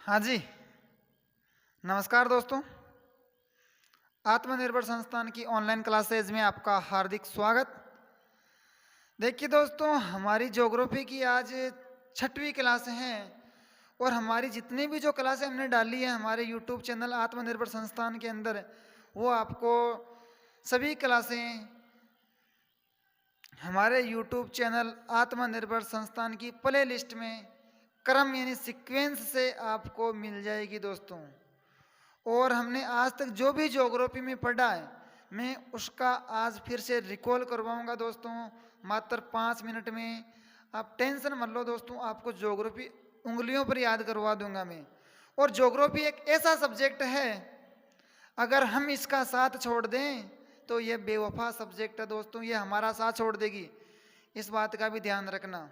हाँ जी, नमस्कार दोस्तों। आत्मनिर्भर संस्थान की ऑनलाइन क्लासेज में आपका हार्दिक स्वागत। देखिए दोस्तों, हमारी ज्योग्राफी की आज छठवीं क्लास है और हमारी जितनी भी जो क्लासें हमने डाली है हमारे यूट्यूब चैनल आत्मनिर्भर संस्थान के अंदर, वो आपको सभी क्लासें हमारे यूट्यूब चैनल आत्मनिर्भर संस्थान की प्ले लिस्ट में क्रम यानी सीक्वेंस से आपको मिल जाएगी दोस्तों। और हमने आज तक जो भी ज्योग्राफी में पढ़ा है मैं उसका आज फिर से रिकॉल करवाऊंगा दोस्तों, मात्र 5 मिनट में। आप टेंशन मत लो दोस्तों, आपको ज्योग्राफी उंगलियों पर याद करवा दूंगा मैं। और ज्योग्राफी एक ऐसा सब्जेक्ट है, अगर हम इसका साथ छोड़ दें तो ये बेवफा सब्जेक्ट है दोस्तों, ये हमारा साथ छोड़ देगी, इस बात का भी ध्यान रखना।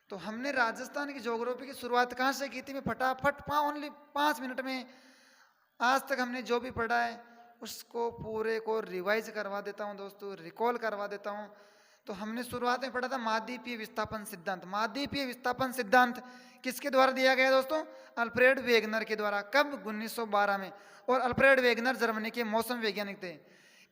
तो हमने राजस्थान की ज्योग्राफी की शुरुआत कहाँ से की थी, मैं फटाफट ओनली 5 मिनट में आज तक हमने जो भी पढ़ा है उसको पूरे को रिवाइज करवा देता हूँ दोस्तों, रिकॉल करवा देता हूँ। तो हमने शुरुआत में पढ़ा था महाद्वीपीय विस्थापन सिद्धांत। महाद्वीपीय विस्थापन सिद्धांत किसके द्वारा दिया गया दोस्तों? अल्फ्रेड वेगनर के द्वारा। कब? 1912 में। और अल्फ्रेड वेगनर जर्मनी के मौसम वैज्ञानिक थे।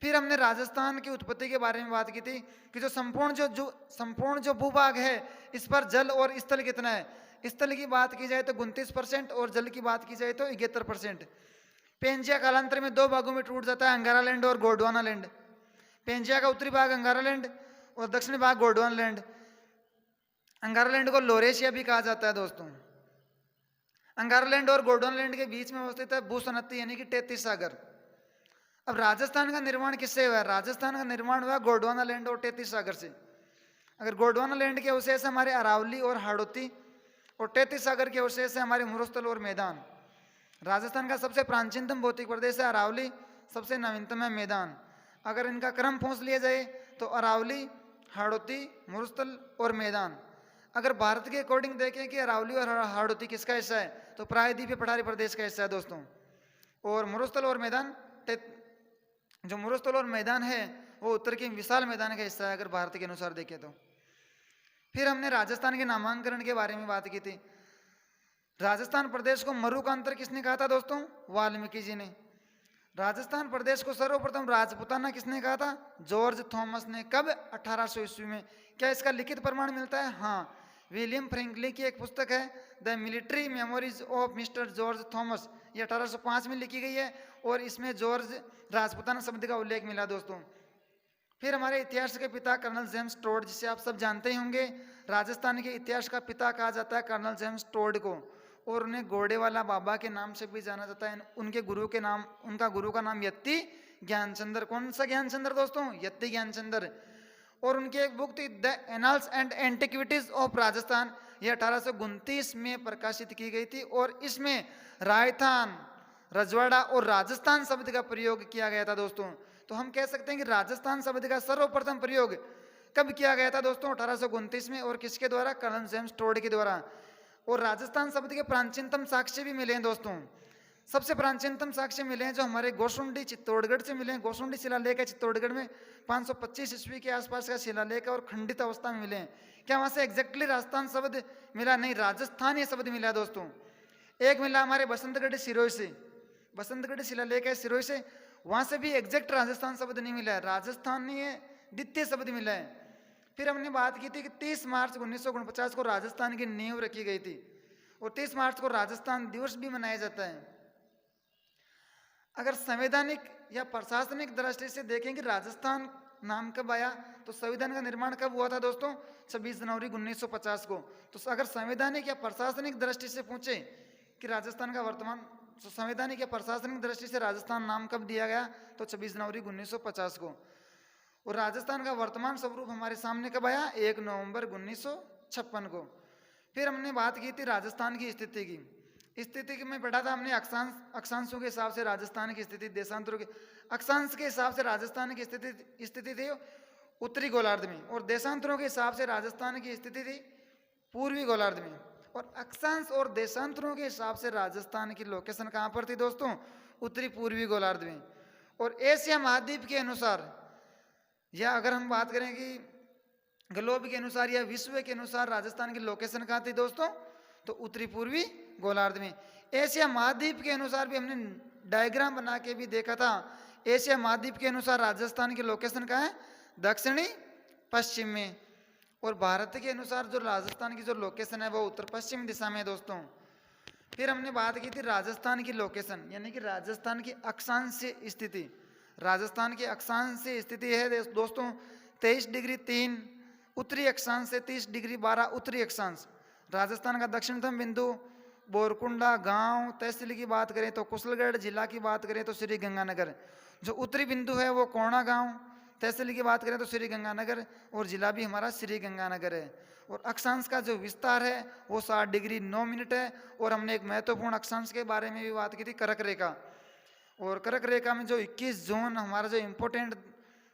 फिर हमने राजस्थान की उत्पत्ति के बारे में बात की थी कि जो संपूर्ण जो भूभाग है इस पर जल और स्थल कितना है। स्थल की बात की जाए तो 29% और जल की बात की जाए तो 71%। पेंजिया कालांतर में दो भागों में टूट जाता है, अंगारा लैंड और गोंडवाना लैंड। पेंजिया का उत्तरी भाग अंगारा लैंड और दक्षिणी भाग गोंडवाना लैंड। अंगारा लैंड को लोरेशिया भी कहा जाता है दोस्तों। अंगारा लैंड और गोंडवाना लैंड के बीच में अवस्थित है भूसनती यानी कि 33 सागर। अब राजस्थान का निर्माण किससे हुआ? राजस्थान का निर्माण हुआ गोंडवाना लैंड और 33 सागर से। अगर गोंडवाना लैंड के अवशेष हमारे अरावली और हाड़ौती और 33 सागर के अवशेष है हमारे मरुस्थल और मैदान। राजस्थान का सबसे प्राचीनतम भौतिक प्रदेश है अरावली, सबसे नवीनतम है मैदान। अगर इनका क्रम पूछ लिया जाए तो अरावली, हाड़ौती, मरुस्थल और मैदान। अगर भारत के अकॉर्डिंग देखें कि अरावली और हाड़ौती किसका हिस्सा है तो प्रायद्वीपीय पठारी प्रदेश का हिस्सा है दोस्तों। और मरुस्थल और मैदान, जो मरुस्थल और मैदान है वो उत्तर के विशाल मैदान का हिस्सा है अगर भारत के अनुसार देखें तो। फिर हमने राजस्थान के नामांकन के बारे में बात की थी। राजस्थान प्रदेश को मरुकांतर किसने कहा था दोस्तों? वाल्मीकि जी ने। राजस्थान प्रदेश को सर्वप्रथम राजपुताना किसने कहा था? जॉर्ज थॉमस ने। कब? 1800 ईस्वी में। क्या इसका लिखित प्रमाण मिलता है? हाँ, विलियम फ्रैंकलिन की एक पुस्तक है the military memories of mister George Thomas, ये 1805 में लिखी गई है और इसमें जॉर्ज राजपुताना शब्द का उल्लेख मिला दोस्तों। फिर हमारे इतिहास के पिता कर्नल जेम्स टोड, जिसे आप सब जानते ही होंगे, राजस्थान के इतिहास का पिता कहा जाता है कर्नल जेम्स टोड को। और उन्हें घोड़े वाला बाबा के नाम से भी जाना जाता है। उनके गुरु के नाम, उनका गुरु का नाम यत्ती ज्ञानचंद्र। कौन सा ज्ञानचंद्र दोस्तों? यत्ती ज्ञानचंद्र। और उनकी एक बुक थी the annals and antiquities of Rajasthan, ये 1829 में प्रकाशित की गई थी और इसमें राजस्थान, रजवाड़ा और राजस्थान शब्द का प्रयोग किया गया था दोस्तों। तो हम कह सकते हैं कि राजस्थान शब्द का सर्वप्रथम प्रयोग कब किया गया था दोस्तों? 1829 में। और किसके द्वारा? कर्नल जेम्स टोड के द्वारा। और राजस्थान शब्द के प्राचीनतम साक्ष्य भी मिले हैं दोस्तों। सबसे प्राचीनतम साक्ष्य मिले हैं जो हमारे गोसुंडी चित्तौड़गढ़ से मिले हैं। गोसुंडी शिलालेख है चित्तौड़गढ़ में, 525 ईस्वी के आसपास का शिलालेख है और खंडित अवस्था में मिले हैं। क्या वहां से एग्जैक्टली राजस्थान शब्द मिला? नहीं, राजस्थानीय शब्द मिला दोस्तों। एक मिला हमारे बसंतगढ़ सिरोही से, बसंतगढ़ शिलालेख है सिरोही से, वहां से भी एग्जैक्ट राजस्थान शब्द नहीं मिला है, राजस्थानीय द्वितीय शब्द मिला है। फिर हमने बात की थी कि 30 मार्च 1949 को राजस्थान की नींव रखी गई थी और 30 मार्च को राजस्थान दिवस भी मनाया जाता है। अगर संवैधानिक या प्रशासनिक दृष्टि से देखें कि राजस्थान नाम कब आया तो संविधान का निर्माण कब हुआ था दोस्तों? 26 जनवरी 1950 को। तो अगर संवैधानिक या प्रशासनिक दृष्टि से पूछे कि राजस्थान का वर्तमान संवैधानिक या प्रशासनिक दृष्टि से राजस्थान नाम कब दिया गया तो 26 जनवरी 1950 को। और राजस्थान का वर्तमान स्वरूप हमारे सामने कब आया? 1 नवंबर 1956 को। फिर हमने बात की थी राजस्थान की स्थिति की। स्थिति में पढ़ा था हमने अक्षांशों के हिसाब से राजस्थान की स्थिति, देशांतरों के अक्षांश के हिसाब से राजस्थान की स्थिति थी उत्तरी गोलार्ध में और देशांतरों के हिसाब से राजस्थान की स्थिति थी पूर्वी गोलार्ध में। और अक्षांश और देशांतरों के हिसाब से राजस्थान की लोकेशन कहाँ पर थी दोस्तों? उत्तरी पूर्वी गोलार्ध में। और एशिया महाद्वीप के अनुसार, या अगर हम बात करें कि ग्लोब के अनुसार या विश्व के अनुसार राजस्थान की लोकेशन कहाँ थी दोस्तों? तो उत्तरी पूर्वी गोलार्ध में। एशिया महाद्वीप के अनुसार भी हमने डायग्राम बना के भी देखा था। एशिया महाद्वीप के अनुसार राजस्थान की लोकेशन कहाँ है? दक्षिणी पश्चिम में। और भारत के अनुसार जो राजस्थान की जो लोकेशन है वो उत्तर पश्चिम दिशा में है दोस्तों। फिर हमने बात की थी राजस्थान की लोकेशन, यानी कि राजस्थान की अक्षांशीय स्थिति। राजस्थान की अक्षांशीय स्थिति है दोस्तों 23 डिग्री 3 उत्तरी अक्षांश से 30 डिग्री 12 उत्तरी अक्षांश। राजस्थान का दक्षिणतम बिंदु बोरकुंडा गांव तहसील की बात करें तो कुशलगढ़, जिला की बात करें तो श्री गंगानगर। जो उत्तरी बिंदु है वो कोणा गांव, तहसील की बात करें तो श्री गंगानगर, और जिला भी हमारा श्री गंगानगर है। और अक्षांश का जो विस्तार है वो 60 डिग्री 9 मिनट है। और हमने एक महत्वपूर्ण अक्षांश के बारे में भी बात की थी, कर्क रेखा। और कर्क रेखा में जो 21 जून हमारा जो इम्पोर्टेंट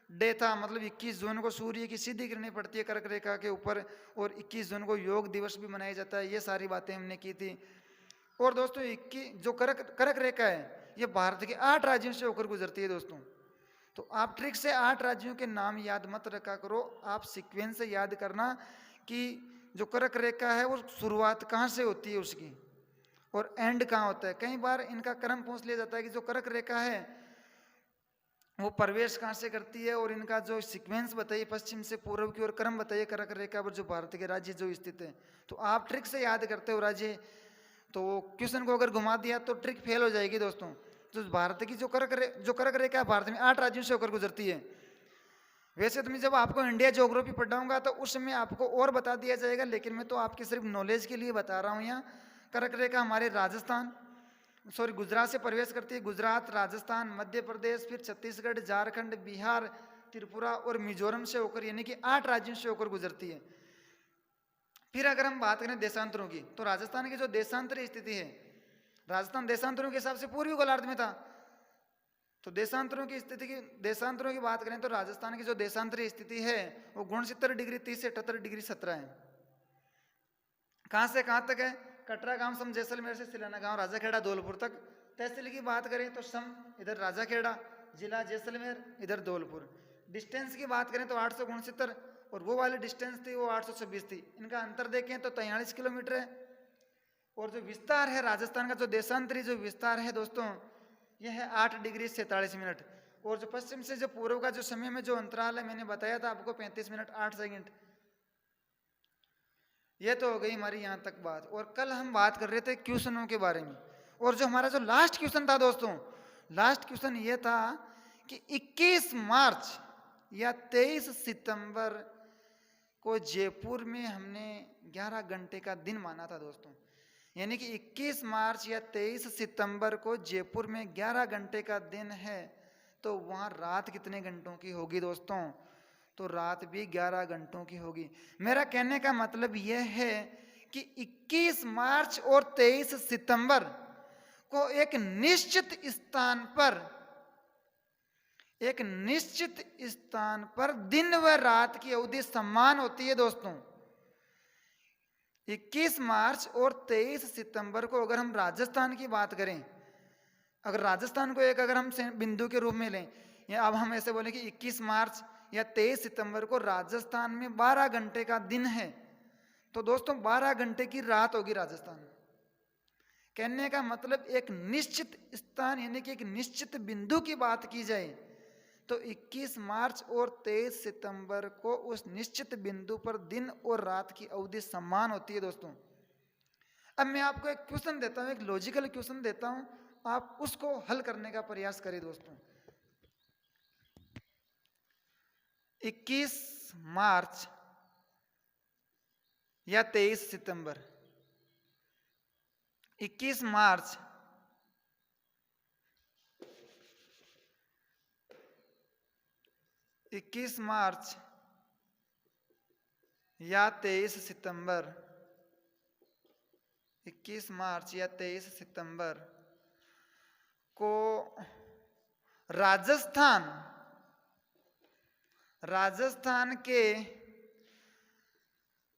डे था, मतलब 21 जून को सूर्य की सीधी किरणें पड़ती है कर्क रेखा के ऊपर, और 21 जून को योग दिवस भी मनाया जाता है। ये सारी बातें हमने की थी। और दोस्तों 21 जो कर्क रेखा है ये भारत के 8 राज्यों से होकर गुजरती है दोस्तों। तो आप ट्रिक से 8 राज्यों के नाम याद मत रखा करो, आप सीक्वेंस से याद करना कि जो कर्क रेखा है वो शुरुआत कहाँ से होती है उसकी और एंड कहाँ होता है। कई बार इनका क्रम पूछ लिया जाता है कि जो कर्क रेखा है वो प्रवेश कहाँ से करती है, और इनका जो सीक्वेंस बताइए पश्चिम से पूर्व की ओर क्रम बताइए कर्क रेखा पर जो भारत के राज्य जो स्थित है। तो आप ट्रिक से याद करते हो राज्य, तो क्वेश्चन को अगर घुमा दिया तो ट्रिक फेल हो जाएगी दोस्तों। तो भारत की जो कर्क रेखा है भारत में 8 राज्यों से होकर गुजरती है। वैसे तो मैं जब आपको इंडिया ज्योग्राफी पढ़ाऊंगा तो उसमें आपको और बता दिया जाएगा, लेकिन मैं तो आपके सिर्फ नॉलेज के लिए बता रहा हूँ। यहाँ कर्क रेखा हमारे गुजरात से प्रवेश करती है। गुजरात, राजस्थान, मध्य प्रदेश, फिर छत्तीसगढ़, झारखंड, बिहार, त्रिपुरा और मिजोरम से होकर, यानी कि 8 राज्यों से होकर गुजरती है। फिर अगर हम बात करें देशांतरों की, तो राजस्थान की जो देशांतरी स्थिति है, राजस्थान देशांतरों के हिसाब से पूर्वी गोलार्ध में था। तो देशांतरों की बात करें तो राजस्थान की जो देशांतरी स्थिति है वो 69 डिग्री 30 से 78 डिग्री 17 है। कहाँ से कहाँ तक है? कटरा गांव सम जैसलमेर से सिलाना गांव राजाखेड़ा धौलपुर तक। तहसील की बात करें तो सम इधर राजाखेड़ा, जिला जैसलमेर, इधर धौलपुर। डिस्टेंस की बात करें तो 869, और वो वाली डिस्टेंस थी वो 826 थी। इनका अंतर देखें तो 43 किलोमीटर है। और जो विस्तार है राजस्थान का, जो देशांतरी जो विस्तार है दोस्तों, यह है 8 डिग्री 47 मिनट। और जो पश्चिम से जो पूर्व का जो समय में जो अंतराल है मैंने बताया था आपको 35 मिनट 8 सेकंड। यह तो हो गई हमारी यहाँ तक बात। और कल हम बात कर रहे थे क्वेश्चनों के बारे में, और जो हमारा जो लास्ट क्वेश्चन था दोस्तों, लास्ट क्वेश्चन ये था कि 21 मार्च या 23 सितंबर को जयपुर में हमने 11 घंटे का दिन माना था दोस्तों। यानी कि 21 मार्च या 23 सितंबर को जयपुर में 11 घंटे का दिन है, तो वहाँ रात कितने घंटों की होगी दोस्तों? तो रात भी 11 घंटों की होगी। मेरा कहने का मतलब यह है कि 21 मार्च और 23 सितंबर को एक निश्चित स्थान पर दिन व रात की अवधि समान होती है दोस्तों। 21 मार्च और 23 सितंबर को अगर हम राजस्थान की बात करें, अगर राजस्थान को एक अगर हम बिंदु के रूप में लें, या अब हम ऐसे बोले कि 21 मार्च या 23 सितंबर को राजस्थान में 12 घंटे का दिन है, तो दोस्तों 12 घंटे की रात होगी राजस्थान में। कहने का मतलब एक निश्चित स्थान यानी कि एक निश्चित बिंदु की बात की जाए तो 21 मार्च और 23 सितंबर को उस निश्चित बिंदु पर दिन और रात की अवधि समान होती है दोस्तों। अब मैं आपको एक क्वेश्चन देता हूं, एक लॉजिकल क्वेश्चन देता हूं, आप उसको हल करने का प्रयास करें दोस्तों। 21 मार्च या 23 सितंबर, 21 मार्च या 23 सितंबर, 21 मार्च या 23 सितंबर को राजस्थान के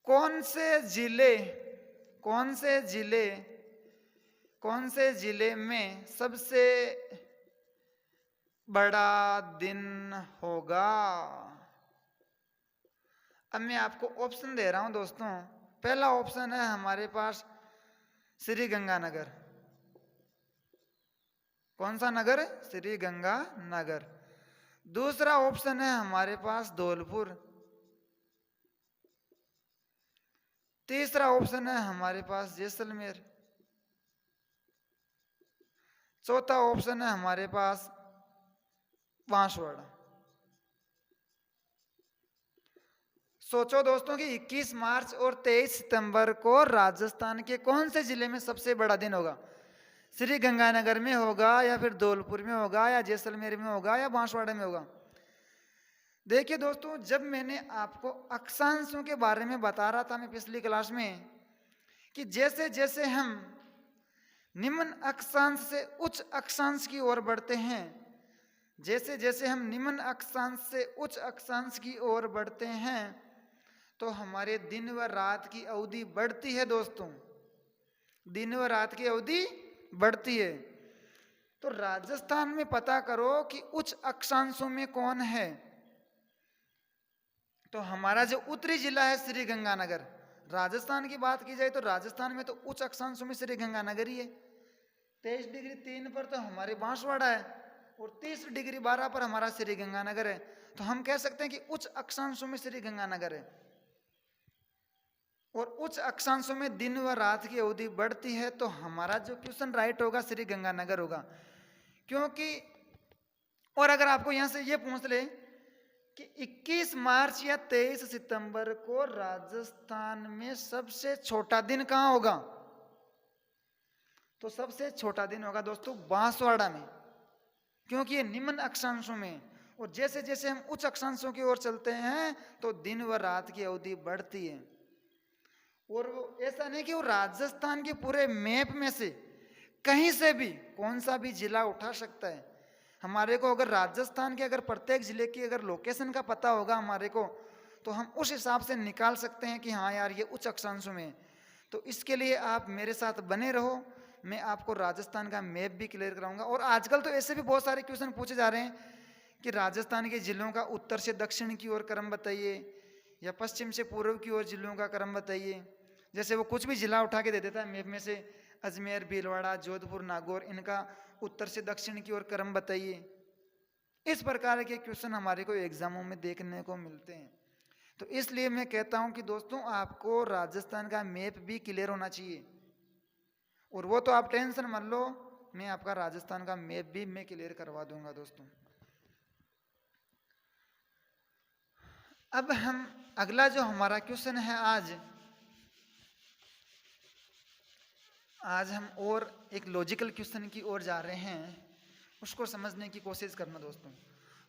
कौन से जिले में सबसे बड़ा दिन होगा? अब मैं आपको ऑप्शन दे रहा हूं दोस्तों। पहला ऑप्शन है हमारे पास श्री गंगानगर। कौन सा नगर है? श्री गंगानगर। दूसरा ऑप्शन है हमारे पास धौलपुर। तीसरा ऑप्शन है हमारे पास जैसलमेर। चौथा ऑप्शन है हमारे पास बांसवाड़ा। सोचो दोस्तों कि 21 मार्च और 23 सितंबर को राजस्थान के कौन से जिले में सबसे बड़ा दिन होगा? श्री गंगानगर में होगा, या फिर धौलपुर में होगा, या जैसलमेर में होगा, या बांसवाड़ा में होगा? देखिए दोस्तों, जब मैंने आपको अक्षांशों के बारे में बता रहा था मैं पिछली क्लास में, कि जैसे जैसे हम निम्न अक्षांश से उच्च अक्षांश की ओर बढ़ते हैं, जैसे जैसे हम निम्न अक्षांश से उच्च अक्षांश की ओर बढ़ते हैं, तो हमारे दिन व रात की अवधि बढ़ती है दोस्तों। दिन व रात की अवधि बढ़ती है। तो राजस्थान में पता करो कि उच्च अक्षांशों में कौन है। तो हमारा जो उत्तरी जिला है श्री गंगानगर, राजस्थान की बात की जाए तो राजस्थान में तो उच्च अक्षांशों में श्री गंगानगर ही है। 23 डिग्री 3 पर तो हमारे बांसवाड़ा है, और 30 डिग्री 12 पर हमारा श्री गंगानगर है। तो हम कह सकते हैं कि उच्च अक्षांशों में श्री गंगानगर है। और उच्च अक्षांशों में दिन व रात की अवधि बढ़ती है, तो हमारा जो क्वेश्चन राइट होगा श्री गंगानगर होगा। क्योंकि और अगर आपको यहां से ये पूछ ले कि 21 मार्च या 23 सितंबर को राजस्थान में सबसे छोटा दिन कहां होगा, तो सबसे छोटा दिन होगा दोस्तों बांसवाड़ा में, क्योंकि ये निम्न अक्षांशों में। और जैसे जैसे हम उच्च अक्षांशों की ओर चलते हैं तो दिन व रात की अवधि बढ़ती है। और वो ऐसा नहीं कि वो राजस्थान के पूरे मैप में से कहीं से भी कौन सा भी जिला उठा सकता है। हमारे को अगर राजस्थान के अगर प्रत्येक जिले की अगर लोकेशन का पता होगा हमारे को, तो हम उस हिसाब से निकाल सकते हैं कि हाँ यार ये उच्च अक्षांशों में है। तो इसके लिए आप मेरे साथ बने रहो, मैं आपको राजस्थान का मैप भी क्लियर कराऊंगा। और आजकल तो ऐसे भी बहुत सारे क्वेश्चन पूछे जा रहे हैं कि राजस्थान के जिलों का उत्तर से दक्षिण की ओर क्रम बताइए, या पश्चिम से पूर्व की ओर जिलों का क्रम बताइए। जैसे वो कुछ भी जिला उठा के दे देता है मैप में से, अजमेर, भीलवाड़ा, जोधपुर, नागौर, इनका उत्तर से दक्षिण की ओर क्रम बताइए। इस प्रकार के क्वेश्चन हमारे को एग्जामों में देखने को मिलते हैं। तो इसलिए मैं कहता हूं कि दोस्तों आपको राजस्थान का मैप भी क्लियर होना चाहिए। और वो तो आप टेंशन मत लो, मैं आपका राजस्थान का मैप भी मैं क्लियर करवा दूंगा दोस्तों। अब हम अगला जो हमारा क्वेश्चन है आज हम और एक लॉजिकल क्वेश्चन की ओर जा रहे हैं, उसको समझने की कोशिश करना दोस्तों।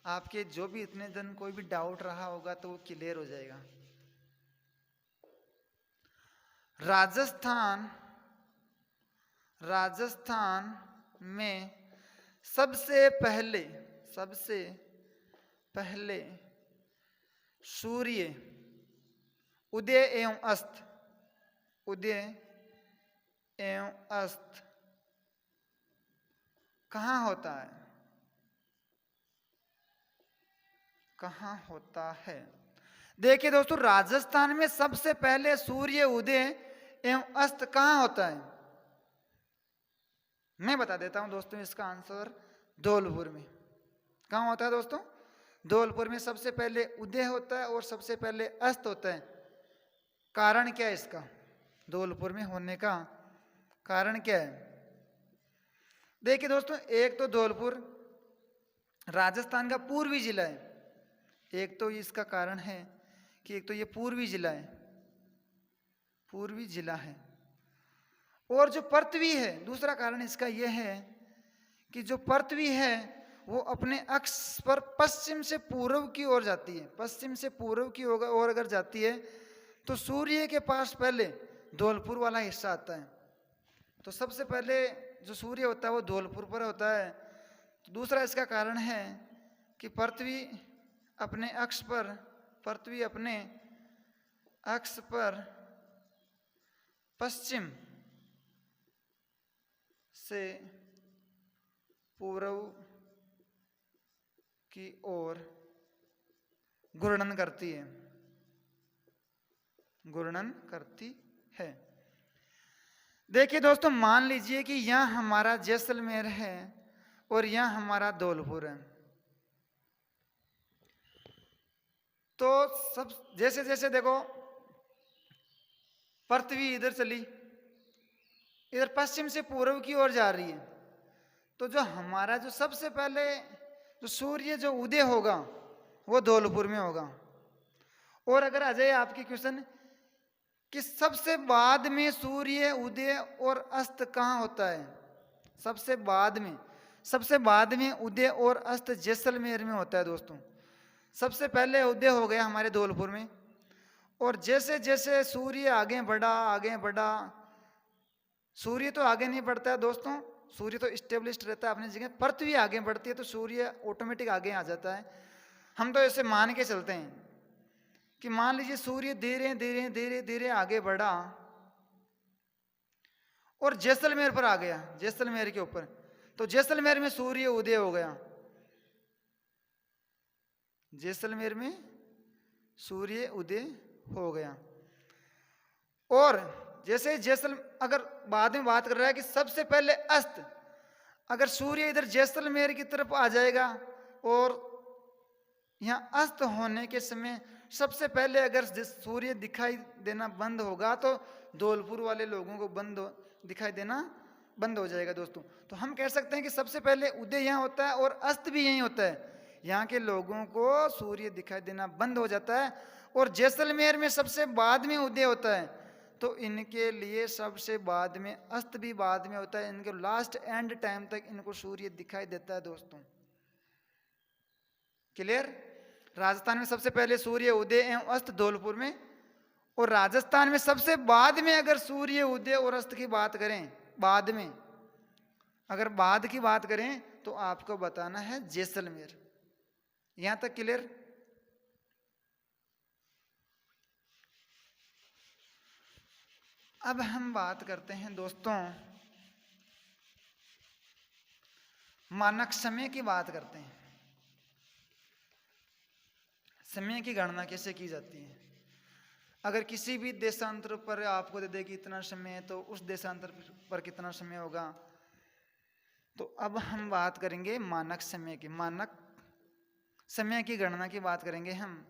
आपके जो भी इतने दिन कोई भी डाउट रहा होगा तो वो क्लियर हो जाएगा। राजस्थान में सबसे पहले सूर्य उदय एवं अस्त कहाँ होता है? कहाँ होता है? देखिए दोस्तों, राजस्थान में सबसे पहले सूर्य उदय एवं अस्त कहाँ होता है? मैं बता देता हूं दोस्तों इसका आंसर धौलपुर में। कहाँ होता है दोस्तों? धौलपुर में सबसे पहले उदय होता है और सबसे पहले अस्त होता है। कारण क्या है इसका? धौलपुर में होने का कारण क्या है? देखिए दोस्तों, एक तो धौलपुर राजस्थान का पूर्वी जिला है। एक तो इसका कारण है कि एक तो ये पूर्वी जिला है। और जो पृथ्वी है, दूसरा कारण इसका यह है कि जो पृथ्वी है वो अपने अक्ष पर पश्चिम से पूर्व की ओर जाती है। पश्चिम से पूर्व की ओर अगर जाती है तो सूर्य के पास पहले धौलपुर वाला हिस्सा आता है। तो सबसे पहले जो सूर्य होता है वो धौलपुर पर होता है। तो दूसरा इसका कारण है कि पृथ्वी अपने अक्ष पर पश्चिम से पूर्व की ओर घूर्णन करती है। देखिए दोस्तों, मान लीजिए कि यहाँ हमारा जैसलमेर है और यहाँ हमारा धौलपुर है। तो सब जैसे जैसे देखो, पृथ्वी इधर चली, इधर पश्चिम से पूर्व की ओर जा रही है। तो जो हमारा जो सबसे पहले जो सूर्य जो उदय होगा वो धौलपुर में होगा। और अगर आ जाए आपकी क्वेश्चन कि सबसे बाद में सूर्य उदय और अस्त कहाँ होता है, सबसे बाद में उदय और अस्त जैसलमेर में होता है दोस्तों। सबसे पहले उदय हो गया हमारे धौलपुर में, और जैसे जैसे सूर्य आगे बढ़ा, सूर्य तो आगे नहीं बढ़ता है दोस्तों, सूर्य तो स्टेब्लिश्ड रहता है अपनी जगह। पृथ्वी आगे बढ़ती है तो सूर्य ऑटोमेटिक आगे आ जाता है। हम तो ऐसे मान के चलते हैं कि मान लीजिए सूर्य धीरे धीरे धीरे धीरे आगे बढ़ा और जैसलमेर पर आ गया, जैसलमेर के ऊपर, तो जैसलमेर में सूर्य उदय हो गया। जैसलमेर में सूर्य उदय हो गया। और जैसे अगर बाद में बात कर रहा है कि सबसे पहले अस्त, अगर सूर्य इधर जैसलमेर की तरफ आ जाएगा और यहाँ अस्त होने के समय सबसे पहले अगर सूर्य दिखाई देना बंद होगा तो धौलपुर वाले लोगों को दिखाई देना बंद हो जाएगा दोस्तों। तो हम कह सकते हैं कि सबसे पहले उदय यहाँ होता है और अस्त भी यहीं होता है। यहाँ के लोगों को सूर्य दिखाई देना बंद हो जाता है, और जैसलमेर में सबसे बाद में उदय होता है, तो इनके लिए सबसे बाद में अस्त भी बाद में होता है। इनके लास्ट एंड टाइम तक इनको सूर्य दिखाई देता है दोस्तों। क्लियर? राजस्थान में सबसे पहले सूर्य उदय एवं अस्त धौलपुर में, और राजस्थान में सबसे बाद में अगर सूर्य उदय और अस्त की बात करें, बाद में अगर बाद की बात करें तो आपको बताना है जैसलमेर। यहां तक क्लियर? अब हम बात करते हैं दोस्तों, मानक समय की बात करते हैं। समय की गणना कैसे की जाती है? अगर किसी भी देशांतर पर आपको दे दे कि इतना समय है, तो उस देशांतर पर कितना समय होगा। तो अब हम बात करेंगे मानक समय की। मानक समय की गणना की बात करेंगे हम।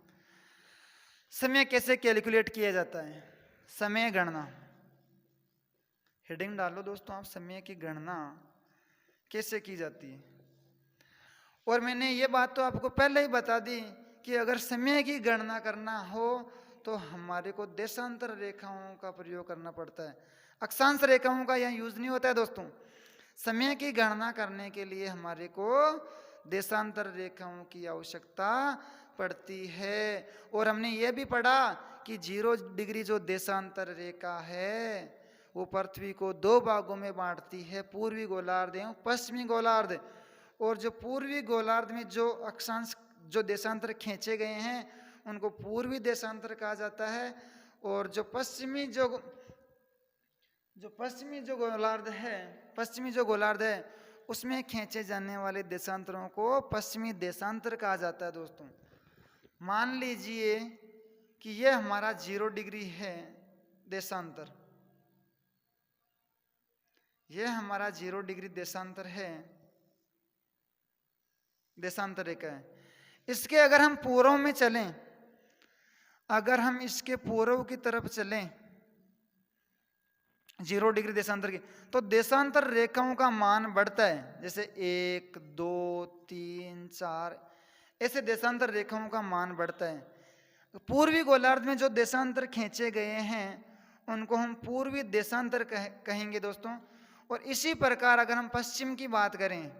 समय कैसे कैलकुलेट किया जाता है? समय गणना, हेडिंग डालो दोस्तों आप, समय की गणना कैसे की जाती है। और मैंने ये बात तो आपको पहले ही बता दी कि अगर समय की गणना करना हो तो हमारे को देशांतर रेखाओं का प्रयोग करना पड़ता है। अक्षांश रेखाओं का यहाँ यूज नहीं होता है दोस्तों। समय की गणना करने के लिए हमारे को देशांतर रेखाओं की आवश्यकता पड़ती है। और हमने ये भी पढ़ा कि 0 डिग्री जो देशांतर रेखा है वो पृथ्वी को 2 भागों में बांटती है, पूर्वी गोलार्ध एवं पश्चिमी गोलार्ध। और जो पूर्वी गोलार्ध में जो अक्षांश जो देशांतर खींचे गए हैं उनको पूर्वी देशांतर कहा जाता है, और जो पश्चिमी जो गोलार्ध है उसमें खींचे जाने वाले देशांतरों को पश्चिमी देशांतर कहा जाता है दोस्तों। मान लीजिए कि ये हमारा 0 डिग्री है देशांतर, ये हमारा 0 डिग्री देशांतर है, देशांतर रेखा है। इसके अगर हम पूर्व में चलें, अगर हम इसके पूर्व की तरफ चलें 0 डिग्री देशांतर की, तो देशांतर रेखाओं का मान बढ़ता है। जैसे 1 2 3 4 ऐसे देशांतर रेखाओं का मान बढ़ता है। पूर्वी गोलार्ध में जो देशांतर खींचे गए हैं उनको हम पूर्वी देशांतर कहेंगे दोस्तों। और इसी प्रकार अगर हम पश्चिम की बात करें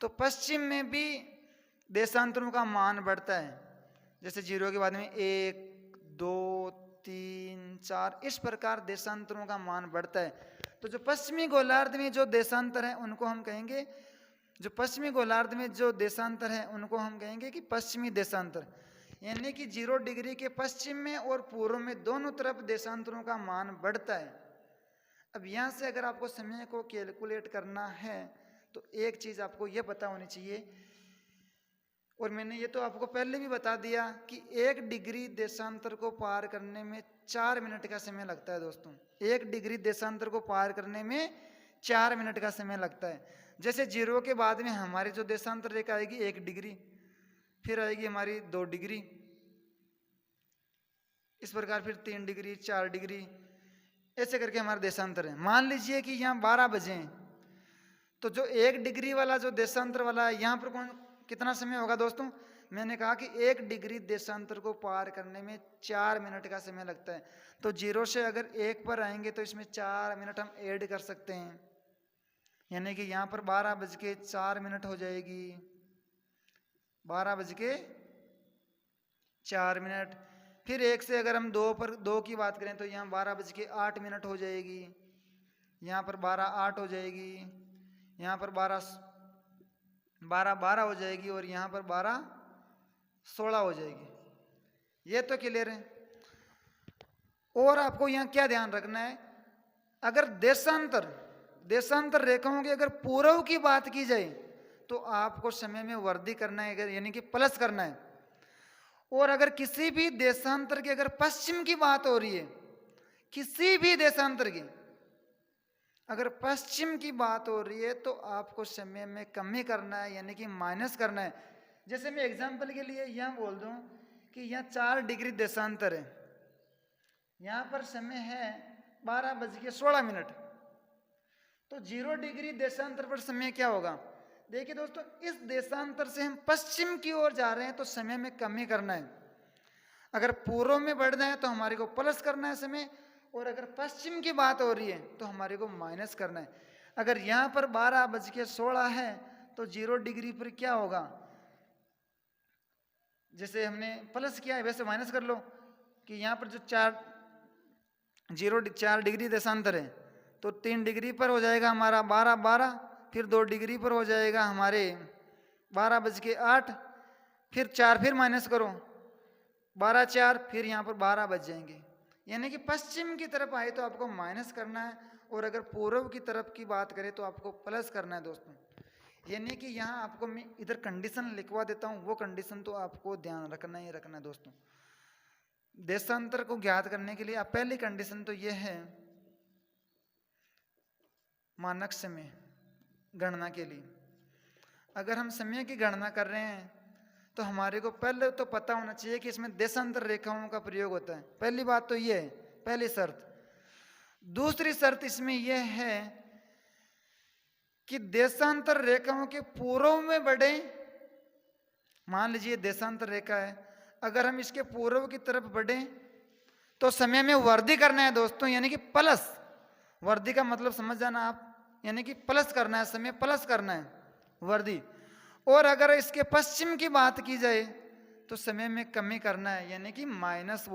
तो पश्चिम में भी देशांतरों का मान बढ़ता है। जैसे 0 के बाद में 1 2 3 4 इस प्रकार देशांतरों का मान बढ़ता है। तो जो पश्चिमी गोलार्ध में जो देशांतर है उनको हम कहेंगे, जो पश्चिमी गोलार्ध में जो देशांतर है उनको हम कहेंगे कि पश्चिमी देशांतर। यानी कि 0 डिग्री के पश्चिम में और पूर्व में दोनों तरफ देशांतरों का मान बढ़ता है। अब यहाँ से अगर आपको समय को कैलकुलेट करना है तो एक चीज आपको यह पता होनी चाहिए, और मैंने ये तो आपको पहले भी बता दिया कि 1 डिग्री देशांतर को पार करने में 4 मिनट का समय लगता है दोस्तों। 1 डिग्री देशांतर को पार करने में 4 मिनट का समय लगता है। जैसे 0 के बाद में हमारी जो देशांतर रेखा आएगी 1 डिग्री, फिर आएगी हमारी 2 डिग्री, इस प्रकार फिर 3 डिग्री, 4 डिग्री, ऐसे करके हमारा देशांतर है। मान लीजिए कि यहाँ 12 बजे हैं, तो जो 1 डिग्री वाला जो देशांतर वाला है यहाँ पर कितना समय होगा दोस्तों? मैंने कहा कि 1 डिग्री देशांतर को पार करने में 4 मिनट का समय लगता है। तो 0 से अगर 1 पर आएंगे तो इसमें 4 मिनट हम ऐड कर सकते हैं, यानी कि यहाँ पर 12:04 हो जाएगी, 12:04। फिर 1 से अगर हम 2 की बात करें तो यहाँ 12:08 हो जाएगी, यहाँ पर 12:08 हो जाएगी, यहाँ पर 12:12 हो जाएगी और यहाँ पर 12:16 हो जाएगी। ये तो क्लियर है। और आपको यहाँ क्या ध्यान रखना है, अगर देशांतर रेखाओं की अगर पूर्व की बात की जाए तो आपको समय में वृद्धि करना है, यानी कि प्लस करना है। और अगर किसी भी देशांतर की अगर पश्चिम की बात हो रही है, किसी भी देशांतर की अगर पश्चिम की बात हो रही है तो आपको समय में कमी करना है, यानी कि माइनस करना है। जैसे मैं एग्जांपल के लिए यहाँ बोल दूं कि यहाँ 4 डिग्री देशांतर है, यहाँ पर समय है 12:16, तो 0 डिग्री देशांतर पर समय क्या होगा? देखिए दोस्तों, इस देशांतर से हम पश्चिम की ओर जा रहे हैं तो समय में कमी करना है। अगर पूर्व में बढ़ना है तो हमारे को प्लस करना है समय, और अगर पश्चिम की बात हो रही है तो हमारे को माइनस करना है। अगर यहाँ पर 12:16 है तो 0 डिग्री पर क्या होगा? जैसे हमने प्लस किया है वैसे माइनस कर लो कि यहाँ पर जो 4 डिग्री देशांतर है तो 3 डिग्री पर हो जाएगा हमारा 12:12, फिर 2 डिग्री पर हो जाएगा हमारे 12:08, फिर 4 फिर माइनस करो 12:04, फिर यहाँ पर 12 बज जाएंगे। यानी कि पश्चिम की तरफ आए तो आपको माइनस करना है, और अगर पूर्व की तरफ की बात करें तो आपको प्लस करना है दोस्तों। यानी कि यहाँ आपको मैं इधर कंडीशन लिखवा देता हूँ, वो कंडीशन तो आपको ध्यान रखना ही रखना है दोस्तों। देशांतर को ज्ञात करने के लिए आप पहली कंडीशन तो ये है, मानक समय गणना के लिए अगर हम समय की गणना कर रहे हैं तो हमारे को पहले तो पता होना चाहिए कि इसमें देशांतर रेखाओं का प्रयोग होता है। पहली बात तो ये है, पहली शर्त। दूसरी शर्त इसमें यह है कि देशांतर रेखाओं के पूर्व में बढ़े। मान लीजिए देशांतर रेखा है, अगर हम इसके पूर्व की तरफ बढ़े तो समय में वृद्धि करना है दोस्तों, यानी कि प्लस। वृद्धि का मतलब समझ जाना आप, यानी कि प्लस करना है, समय प्लस करना है, वृद्धि। और अगर इसके पश्चिम की बात की जाए तो समय में कमी करना है, यानी कि माइनस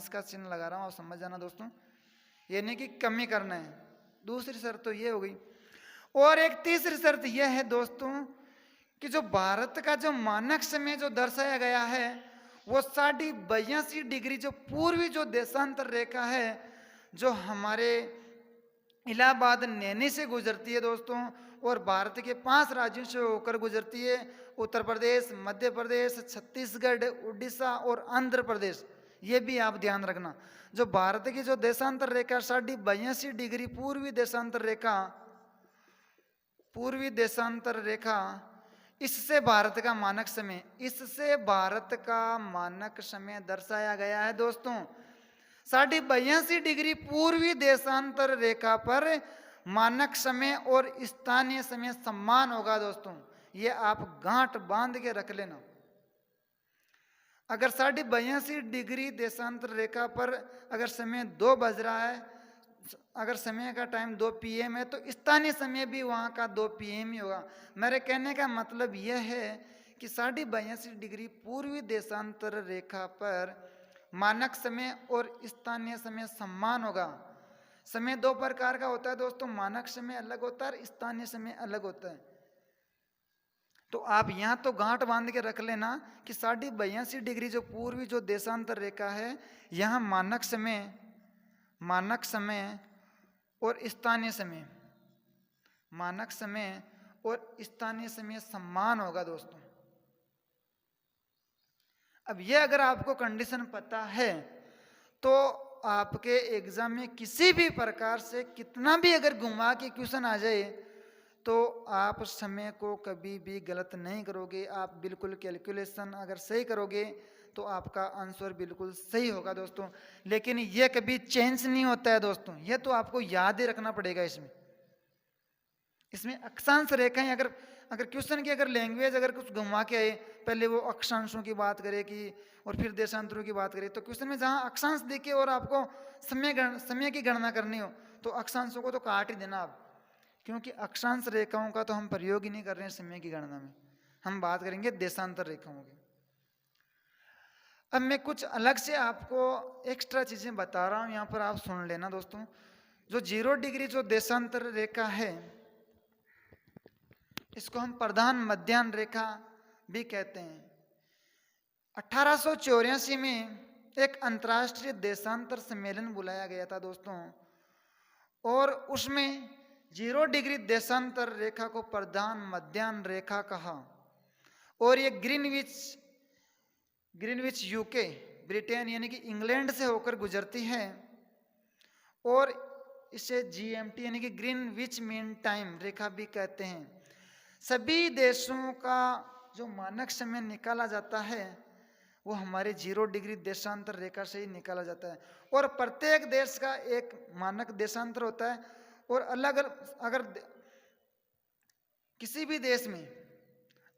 का चिन्ह लगा रहा हूं, आप समझ जाना दोस्तों, यानी कि कमी करना है। दूसरी शर्त तो ये हो गई। और एक तीसरी शर्त यह है दोस्तों कि जो भारत का जो मानक समय जो दर्शाया गया है वो 82.5 डिग्री जो पूर्वी जो देशांतर रेखा है जो हमारे इलाहाबाद नैनी से गुजरती है दोस्तों, और भारत के 5 राज्यों से होकर गुजरती है, उत्तर प्रदेश, मध्य प्रदेश, छत्तीसगढ़, उड़ीसा और आंध्र प्रदेश। ये भी आप ध्यान रखना, जो भारत की जो देशांतर रेखा 82.5 डिग्री पूर्वी देशांतर रेखा, इससे भारत का मानक समय दर्शाया गया है दोस्तों। 82.5 डिग्री पूर्वी देशांतर रेखा पर मानक समय और स्थानीय समय समान होगा दोस्तों, ये आप गांठ बांध के रख लेना। अगर 82.5 डिग्री देशांतर रेखा पर अगर समय 2 बज रहा है, अगर समय का टाइम 2 PM है तो स्थानीय समय भी वहाँ का 2 PM ही होगा। मेरे कहने का मतलब यह है कि 82.5 डिग्री पूर्वी देशांतर रेखा पर मानक समय और स्थानीय समय समान होगा। समय 2 प्रकार का होता है दोस्तों, मानक समय अलग होता है और स्थानीय समय अलग होता है। तो आप यहाँ तो गांठ बांध के रख लेना कि 82.5 डिग्री जो पूर्वी जो देशांतर रेखा है, यहाँ मानक समय और स्थानीय समय समान होगा दोस्तों। अब ये अगर आपको कंडीशन पता है तो आपके एग्जाम में किसी भी प्रकार से कितना भी अगर घुमा के क्वेश्चन आ जाए तो आप समय को कभी भी गलत नहीं करोगे। आप बिल्कुल कैलकुलेशन अगर सही करोगे तो आपका आंसर बिल्कुल सही होगा दोस्तों। लेकिन यह कभी चेंज नहीं होता है दोस्तों, यह तो आपको याद ही रखना पड़ेगा। इसमें अक्षांश रेखाएं अगर अगर क्वेश्चन की अगर लैंग्वेज अगर कुछ घुमा के आए, पहले वो अक्षांशों की बात करे कि और फिर देशांतरों की बात करे, तो क्वेश्चन में जहां अक्षांश देखे और आपको समय की गणना करनी हो तो अक्षांशों को तो काट ही देना आप, क्योंकि अक्षांश रेखाओं का तो हम प्रयोग ही नहीं कर रहे हैं समय की गणना में, हम बात करेंगे देशांतर रेखाओं की। अब मैं कुछ अलग से आपको एक्स्ट्रा चीजें बता रहा हूं, यहां पर आप सुन लेना दोस्तों। जो 0 डिग्री जो देशांतर रेखा है इसको हम प्रधान मध्याह्न रेखा भी कहते हैं। 1884 में एक अंतर्राष्ट्रीय देशांतर सम्मेलन बुलाया गया था दोस्तों, और उसमें 0 डिग्री देशांतर रेखा को प्रधान मध्याह्न रेखा कहा। और ये ग्रीनविच यूके ब्रिटेन यानी कि इंग्लैंड से होकर गुजरती है, और इसे जीएमटी यानी कि ग्रीनविच मीन टाइम रेखा भी कहते हैं। सभी देशों का जो मानक समय निकाला जाता है वो हमारे 0 डिग्री देशांतर रेखा से ही निकाला जाता है, और प्रत्येक देश का एक मानक देशांतर होता है। और अलग अगर किसी भी देश में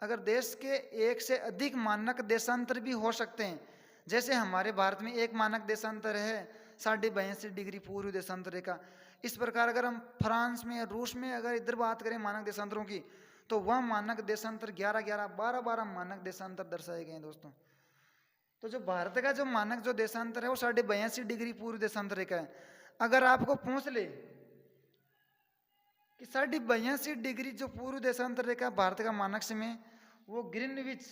अगर देश के एक से अधिक मानक देशांतर भी हो सकते हैं, जैसे हमारे भारत में एक मानक देशांतर है 82.5 डिग्री पूर्व देशांतर रेखा। इस प्रकार अगर हम फ्रांस में या रूस में अगर इधर बात करें मानक देशांतरों की, तो वह मानक देशांतर 11-11, 12-12 मानक देशांतर दर्शाए गए हैं दोस्तों। तो जो भारत का जो मानक जो देशांतर है वो 82.5 डिग्री पूर्व देशांतर रेखा है। अगर आपको पूछ ले कि 82.5 डिग्री जो पूर्व देशांतर रेखा भारत का मानक समय, वो ग्रीनविच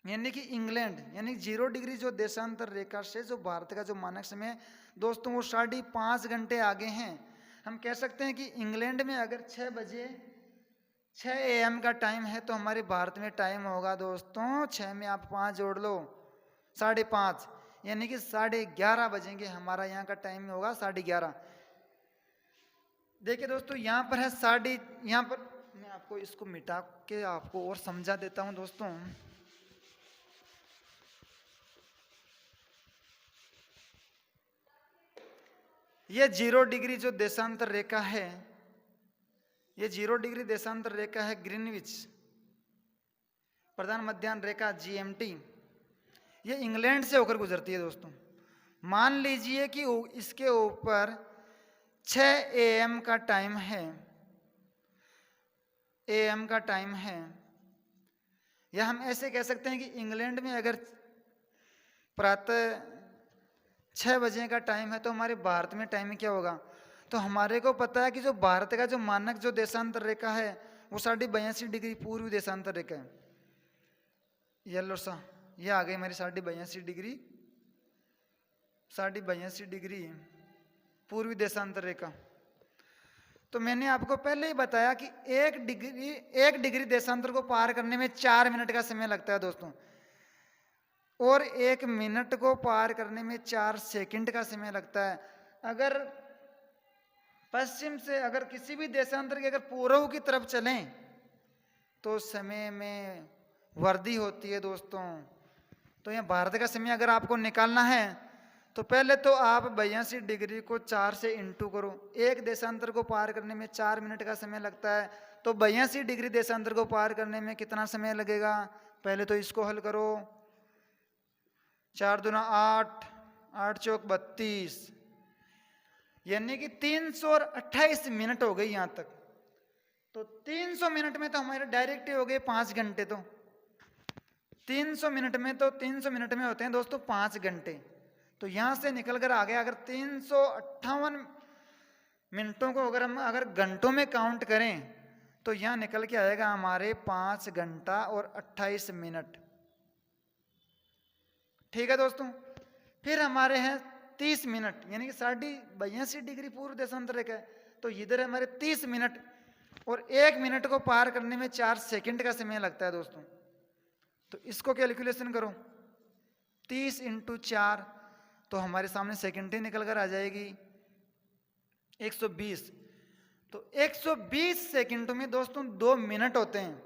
यानी कि इंग्लैंड यानी 0 डिग्री जो देशांतर रेखा से जो भारत का जो मानक समय दोस्तों वो 5.5 घंटे आगे हैं। हम कह सकते हैं कि इंग्लैंड में अगर 6 AM का टाइम है तो हमारे भारत में टाइम होगा दोस्तों 6 में आप 5 जोड़ लो 5:30, यानी कि 11:30 बजेंगे। हमारा यहाँ का टाइम होगा 11:30। देखिए दोस्तों यहाँ पर है यहाँ पर मैं आपको इसको मिटा के आपको और समझा देता हूँ दोस्तों। ये 0 डिग्री जो देशांतर रेखा है, ये 0 डिग्री देशांतर रेखा है ग्रीनविच प्रधान मध्याह्न रेखा जीएमटी। ये इंग्लैंड से होकर गुजरती है दोस्तों। मान लीजिए कि इसके ऊपर 6 AM का टाइम है, AM का टाइम है, या हम ऐसे कह सकते हैं कि इंग्लैंड में अगर प्रातः 6 बजे का टाइम है तो हमारे भारत में टाइम क्या होगा। तो हमारे को पता है कि जो भारत का जो मानक जो देशांतर रेखा है वो 82.5 डिग्री पूर्व देशांतर रेखा है। येलो सा ये आ गई हमारी 82.5 डिग्री पूर्वी देशांतर रेखा। तो मैंने आपको पहले ही बताया कि 1 डिग्री देशांतर को पार करने में 4 मिनट का समय लगता है दोस्तों, और 1 मिनट को पार करने में 4 सेकंड का समय लगता है। अगर पश्चिम से अगर किसी भी देशांतर के अगर पूर्व की तरफ चलें तो समय में वृद्धि होती है दोस्तों। तो यहाँ भारत का समय अगर आपको निकालना है तो पहले तो आप 82 डिग्री को 4 से इंटू करो। 1 देशांतर को पार करने में 4 मिनट का समय लगता है, तो 82 डिग्री देशांतर को पार करने में कितना समय लगेगा, पहले तो इसको हल करो। 4 दूना 8, 8 चौक 32, यानी कि 328 मिनट हो गई यहाँ तक। तो 300 मिनट में तो हमारे डायरेक्ट ही हो गए 5 घंटे। तो 300 मिनट में होते हैं दोस्तों 5 घंटे। तो यहाँ से निकल कर आ गया, अगर 358 मिनटों को अगर घंटों में काउंट करें तो यहाँ निकल के आएगा हमारे 5 घंटा और 28 मिनट। ठीक है दोस्तों। फिर हमारे हैं 30 मिनट, यानी कि 82 डिग्री पूर्व देशांतर रेखा है, तो इधर है हमारे 30 मिनट, और 1 मिनट को पार करने में 4 सेकंड का समय लगता है दोस्तों। तो इसको कैलकुलेशन करो, 30 × 4, तो हमारे सामने सेकेंड ही निकल कर आ जाएगी 120। तो 120 सेकंड में दोस्तों 2 मिनट होते हैं।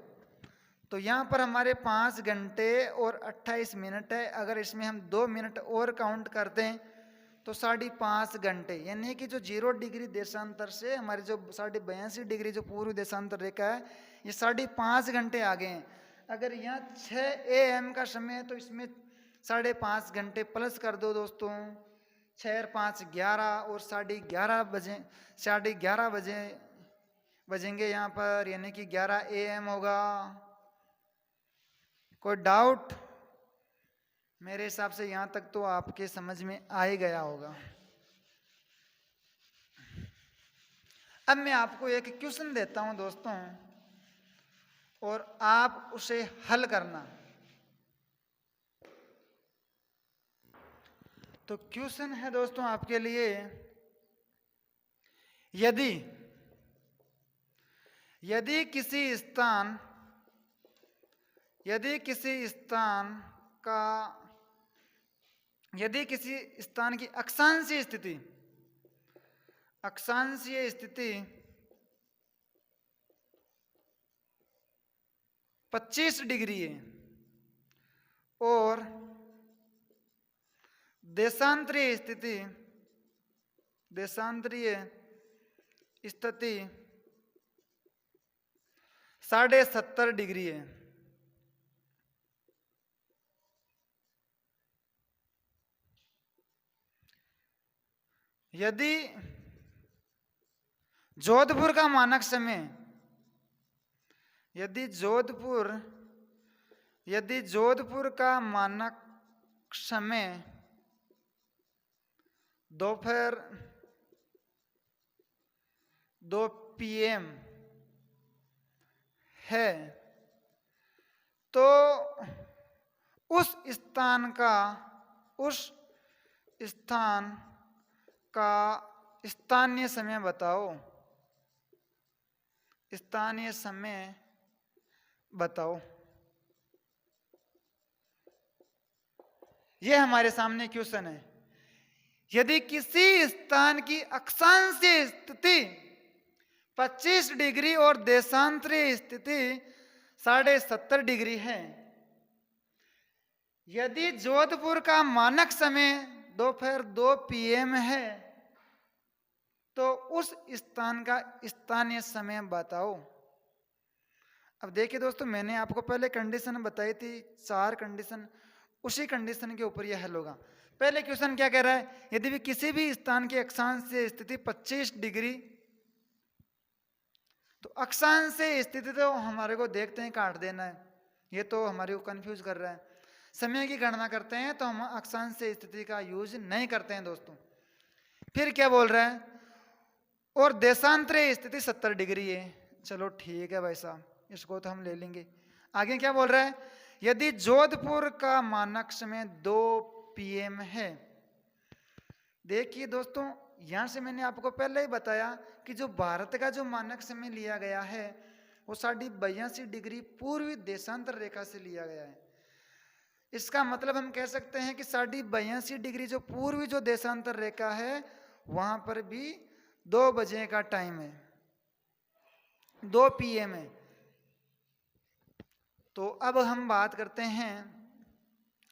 तो यहाँ पर हमारे 5 घंटे और 28 मिनट है। अगर इसमें हम 2 मिनट और काउंट करते हैं तो 5.5 घंटे, यानी कि जो 0 डिग्री देशांतर से हमारे जो 82.5 डिग्री जो पूर्व देशांतर रेखा है, ये 5.5 घंटे आगे हैं। अगर यहाँ 6 AM का समय है तो इसमें 5.5 घंटे प्लस कर दो दोस्तों, 6 और 5 11, और 11:30 बजे 11:30 बजेंगे यहाँ पर, यानी कि 11 AM होगा। कोई डाउट? मेरे हिसाब से यहाँ तक तो आपके समझ में आ ही गया होगा। अब मैं आपको एक क्वेश्चन देता हूं दोस्तों, और आप उसे हल करना। तो क्वेश्चन है दोस्तों आपके लिए, यदि किसी स्थान की अक्षांशीय स्थिति 25 डिग्री है और देशांतरीय स्थिति 70.5 डिग्री है, यदि जोधपुर का मानक समय दोपहर 2 PM है, तो उस स्थान का स्थानीय समय बताओ। यह हमारे सामने क्वेश्चन है। यदि किसी स्थान की अक्षांशीय स्थिति 25 डिग्री और देशांतरीय स्थिति 70.5 डिग्री है, यदि जोधपुर का मानक समय दोपहर 2 PM है, तो उस स्थान का स्थानीय समय बताओ। अब देखिए दोस्तों, मैंने आपको पहले कंडीशन बताई थी, 4 कंडीशन, उसी कंडीशन के ऊपर यह हल होगा। पहले क्वेश्चन क्या कह रहा है, यदि भी किसी भी स्थान की अक्षांशीय स्थिति 25 डिग्री, तो अक्षांशीय स्थिति तो हमारे को देखते हैं काट देना है, ये तो हमारे को कंफ्यूज कर रहा है। समय की गणना करते हैं तो हम अक्षांशीय स्थिति का यूज नहीं करते हैं दोस्तों। फिर क्या बोल रहा है, और देशांतरीय स्थिति 70 डिग्री है। चलो ठीक है भाई साहब, इसको तो हम ले लेंगे। आगे क्या बोल रहा है, यदि जोधपुर का मानक समय 2 PM है। देखिए दोस्तों, यहां से मैंने आपको पहले ही बताया कि जो भारत का जो मानक समय लिया गया है वो 82 डिग्री पूर्वी देशांतर रेखा से लिया गया है। इसका मतलब हम कह सकते हैं कि 82 डिग्री जो पूर्वी जो देशांतर रेखा है वहां पर भी 2 बजे का टाइम है, 2 PM है। तो अब हम बात करते हैं,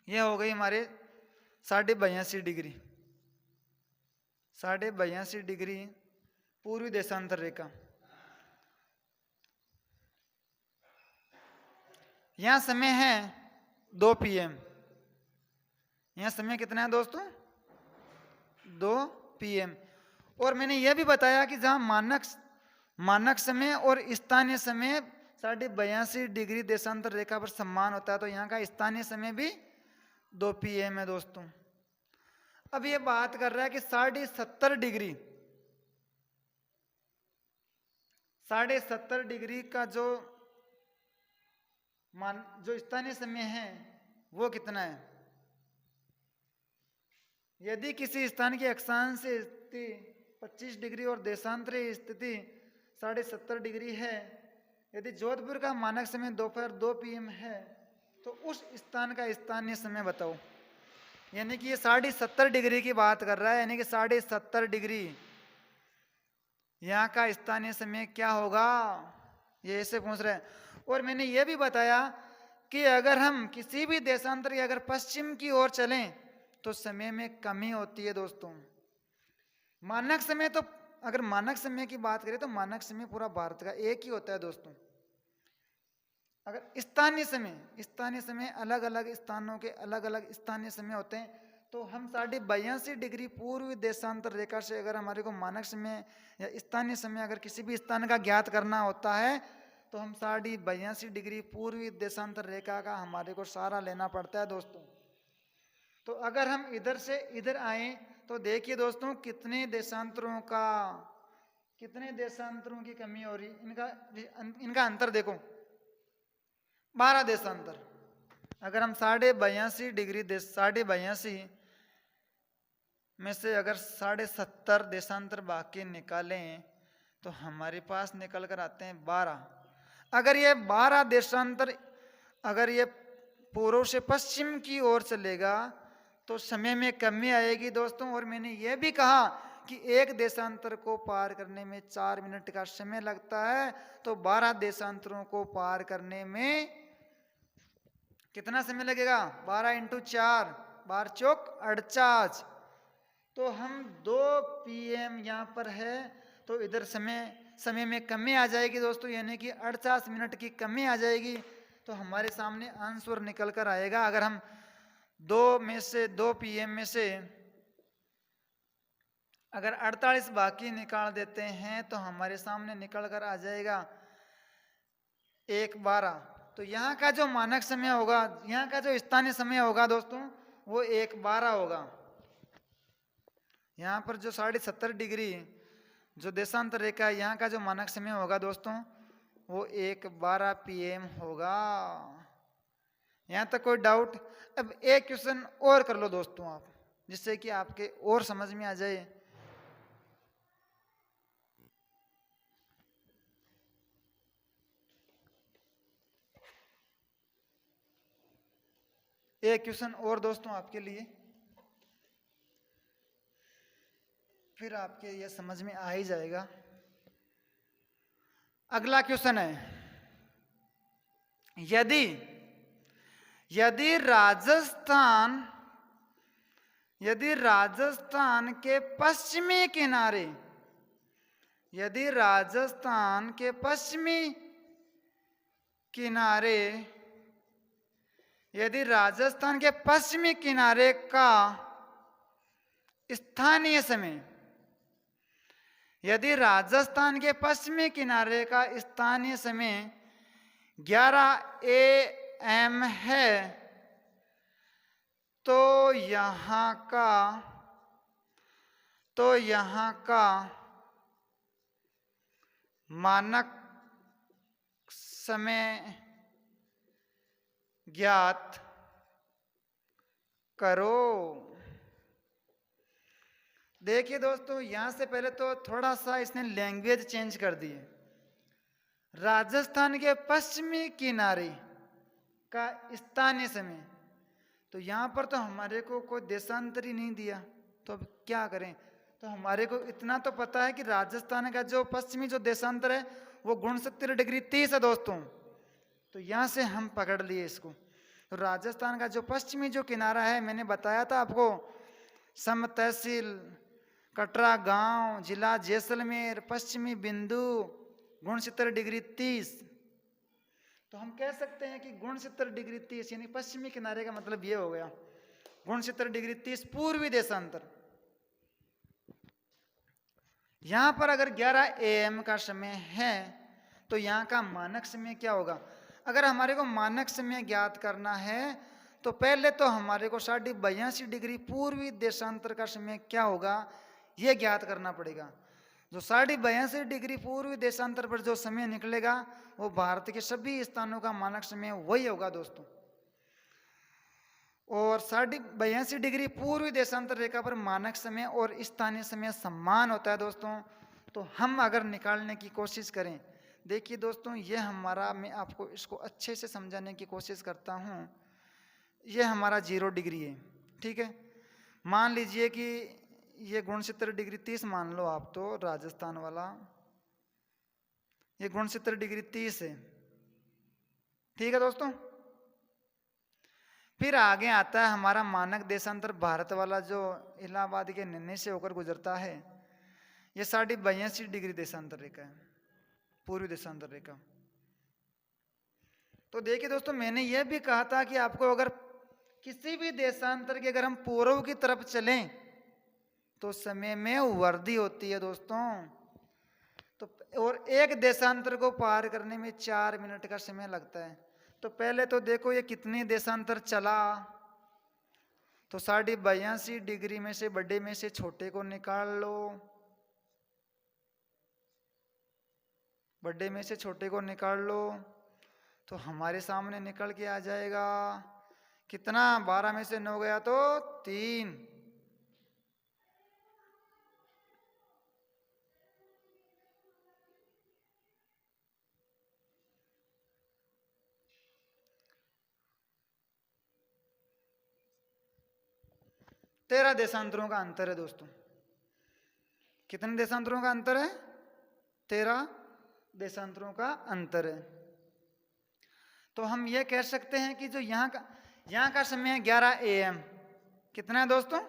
यह हो गई हमारे 82 डिग्री, 82 डिग्री पूर्वी देशांतर रेखा। यहां समय है 2 PM। यहां समय कितना है दोस्तों, 2 PM। और मैंने यह भी बताया कि जहां मानक समय और स्थानीय समय 82 डिग्री देशांतर रेखा पर समान होता है, तो यहाँ का स्थानीय समय भी 2 PM है दोस्तों। अब ये बात कर रहा है कि 70.5 डिग्री, 70.5 डिग्री का जो स्थानीय समय है वो कितना है। यदि किसी स्थान की अक्षांशीय स्थिति 25 डिग्री और देशांतरीय स्थिति 70.5 डिग्री है, यदि जोधपुर का मानक समय दोपहर 2 PM है, तो उस स्थान का स्थानीय समय बताओ। यानी कि ये 70.5 डिग्री की बात कर रहा है, यानी कि 70.5 डिग्री यहाँ का स्थानीय समय क्या होगा, ये ऐसे पूछ रहे हैं। और मैंने ये भी बताया कि अगर हम किसी भी देशांतर या अगर पश्चिम की ओर चलें तो समय में कमी होती है दोस्तों। मानक समय तो अगर मानक समय की बात करें तो मानक समय पूरा भारत का एक ही होता है दोस्तों। अगर स्थानीय समय अलग अलग स्थानों के अलग अलग स्थानीय समय होते हैं, तो हम 82.5 डिग्री पूर्व देशांतर रेखा से अगर हमारे को मानक समय या स्थानीय समय अगर किसी भी स्थान का ज्ञात करना होता है तो हम 82.5 डिग्री पूर्वी देशांतर रेखा का हमारे को सहारा लेना पड़ता है दोस्तों। तो अगर हम इधर से इधर आए तो देखिए दोस्तों कितने देशांतरों की कमी हो रही, इनका अंतर देखो, 12 देशांतर। अगर हम 82.5 में से अगर 70.5 देशांतर बाकी निकालें तो हमारे पास निकल कर आते हैं 12। अगर ये 12 देशांतर अगर ये पूर्व से पश्चिम की ओर चलेगा तो समय में कमी आएगी दोस्तों। और मैंने ये भी कहा कि एक देशांतर को पार करने में 4 मिनट का समय लगता है, तो 12 देशांतरों को पार करने में कितना समय लगेगा, 12 × 4, 12 चौक 48। तो हम 2 PM यहाँ पर है तो इधर समय में कमी आ जाएगी दोस्तों, यानी कि 48 मिनट की कमी आ जाएगी। तो हमारे सामने आंसर निकल कर आएगा। अगर हम 2 PM में से अगर 48 बाकी निकाल देते हैं तो हमारे सामने निकल कर आ जाएगा 1:12। तो यहाँ का जो मानक समय होगा, यहाँ का जो स्थानीय समय होगा दोस्तों वो 1:12 होगा। यहाँ पर जो 70.5 डिग्री जो देशांतर रेखा है, यहाँ का जो मानक समय होगा दोस्तों वो 1:12 PM होगा। यहाँ तक कोई डाउट? अब एक क्वेश्चन और कर लो दोस्तों आप, जिससे कि आपके और समझ में आ जाए। एक क्वेश्चन और दोस्तों आपके लिए, फिर आपके ये समझ में आ ही जाएगा। अगला क्वेश्चन है, यदि राजस्थान के पश्चिमी किनारे, यदि राजस्थान के पश्चिमी किनारे का स्थानीय समय, यदि राजस्थान के पश्चिमी किनारे का स्थानीय समय 11 AM है तो यहाँ का मानक समय ज्ञात करो। देखिए दोस्तों, यहां से पहले तो थोड़ा सा इसने लैंग्वेज चेंज कर दी है। राजस्थान के पश्चिमी किनारे का स्थानीय समय, तो यहाँ पर तो हमारे को कोई देशांतर ही नहीं दिया, तो अब क्या करें? तो हमारे को इतना तो पता है कि राजस्थान का जो पश्चिमी जो देशांतर है वो 69 डिग्री 30 है दोस्तों। तो यहाँ से हम पकड़ लिए इसको। तो राजस्थान का जो पश्चिमी जो किनारा है, मैंने बताया था आपको, सम तहसील कटरा गांव, जिला जैसलमेर, पश्चिमी बिंदु 69 डिग्री 30। तो हम कह सकते हैं कि 69 डिग्री 30 यानी पश्चिमी किनारे का मतलब ये हो गया 69 डिग्री 30 पूर्वी देशांतर। यहां पर अगर 11 AM का समय है तो यहाँ का मानक समय क्या होगा? अगर हमारे को मानक समय ज्ञात करना है तो पहले तो हमारे को 82 डिग्री पूर्वी देशांतर का समय क्या होगा ये ज्ञात करना पड़ेगा। जो 82 डिग्री पूर्वी देशांतर पर जो समय निकलेगा वो भारत के सभी स्थानों का मानक समय वही होगा दोस्तों। और 82 डिग्री पूर्वी देशांतर रेखा पर मानक समय और स्थानीय समय समान होता है दोस्तों। तो हम अगर निकालने की कोशिश करें, देखिए दोस्तों, ये हमारा, मैं आपको इसको अच्छे से समझाने की कोशिश करता हूँ। ये हमारा 0 डिग्री है, ठीक है। मान लीजिए कि ये गुणसूत्र डिग्री 30 मान लो आप, तो राजस्थान वाला ये गुणसूत्र डिग्री 30 है, ठीक है दोस्तों। फिर आगे आता है हमारा मानक देशांतर भारत वाला, जो इलाहाबाद के निर्णय से होकर गुजरता है। ये 82 डिग्री देशांतर रेखा है, पूर्वी देशांतर रेखा। तो देखिए दोस्तों, मैंने यह भी कहा था कि आपको अगर किसी भी देशांतर के अगर हम पूर्व की तरफ चलें तो समय में वृद्धि होती है दोस्तों। तो और एक देशांतर को पार करने में 4 मिनट का समय लगता है। तो पहले तो देखो ये कितने देशांतर चला, तो 82 डिग्री में से बड़े में से छोटे को निकाल लो, बड़े में से छोटे को निकाल लो, तो हमारे सामने निकल के आ जाएगा कितना, 12 में से 9 गया तो 3। तेरह देशांतरों का अंतर है दोस्तों। कितने देशांतरों का अंतर है? 13 देशांतरों का अंतर है। तो हम ये कह सकते हैं कि जो यहाँ का समय है 11 AM। कितना है दोस्तों?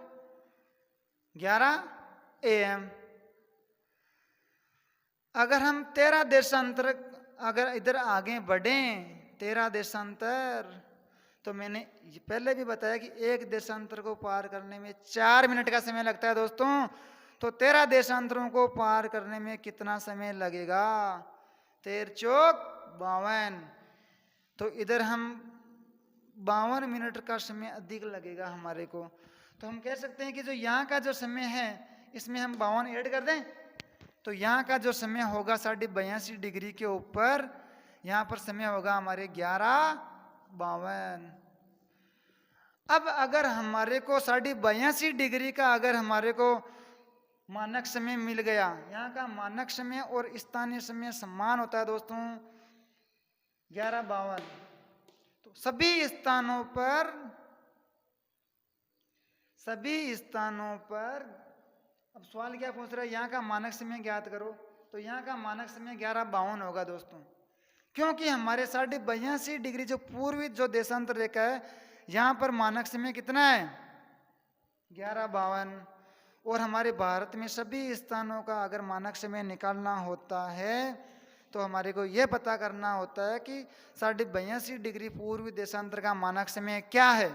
11 AM। अगर हम 13 देशांतर अगर इधर आगे बढ़ें, 13 देशांतर, तो मैंने पहले भी बताया कि एक देशांतर को पार करने में 4 मिनट का समय लगता है दोस्तों। तो 13 देशांतरों को पार करने में कितना समय लगेगा? 13 चौक 52। तो इधर हम 52 मिनट का समय अधिक लगेगा हमारे को। तो हम कह सकते हैं कि जो यहाँ का जो समय है, इसमें हम 52 ऐड कर दें, तो यहाँ का जो समय होगा 82 डिग्री के ऊपर, यहाँ पर समय होगा हमारे 11:52। अब अगर हमारे को 82 डिग्री का अगर हमारे को मानक समय मिल गया, यहाँ का मानक समय और स्थानीय समय समान होता है दोस्तों 11:52। तो सभी स्थानों पर अब सवाल क्या पूछ रहा है, यहाँ का मानक समय ज्ञात करो। तो यहाँ का मानक समय 11:52 होगा दोस्तों, क्योंकि हमारे 82 डिग्री जो पूर्वी जो देशांतर रेखा है, यहाँ पर मानक समय कितना है? 11:52। और हमारे भारत में सभी स्थानों का अगर मानक समय निकालना होता है तो हमारे को यह पता करना होता है कि 82 डिग्री पूर्वी देशांतर का मानक समय क्या है।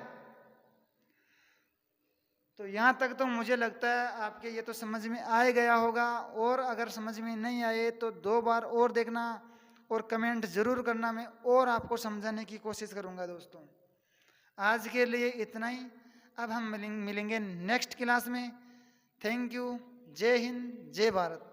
तो यहाँ तक तो मुझे लगता है आपके ये तो समझ में आ गया होगा, और अगर समझ में नहीं आए तो 2 बार और देखना और कमेंट जरूर करना, मैं और आपको समझाने की कोशिश करूँगा दोस्तों। आज के लिए इतना ही। अब हम मिलेंगे नेक्स्ट क्लास में। Thank you. जय हिंद, जय भारत।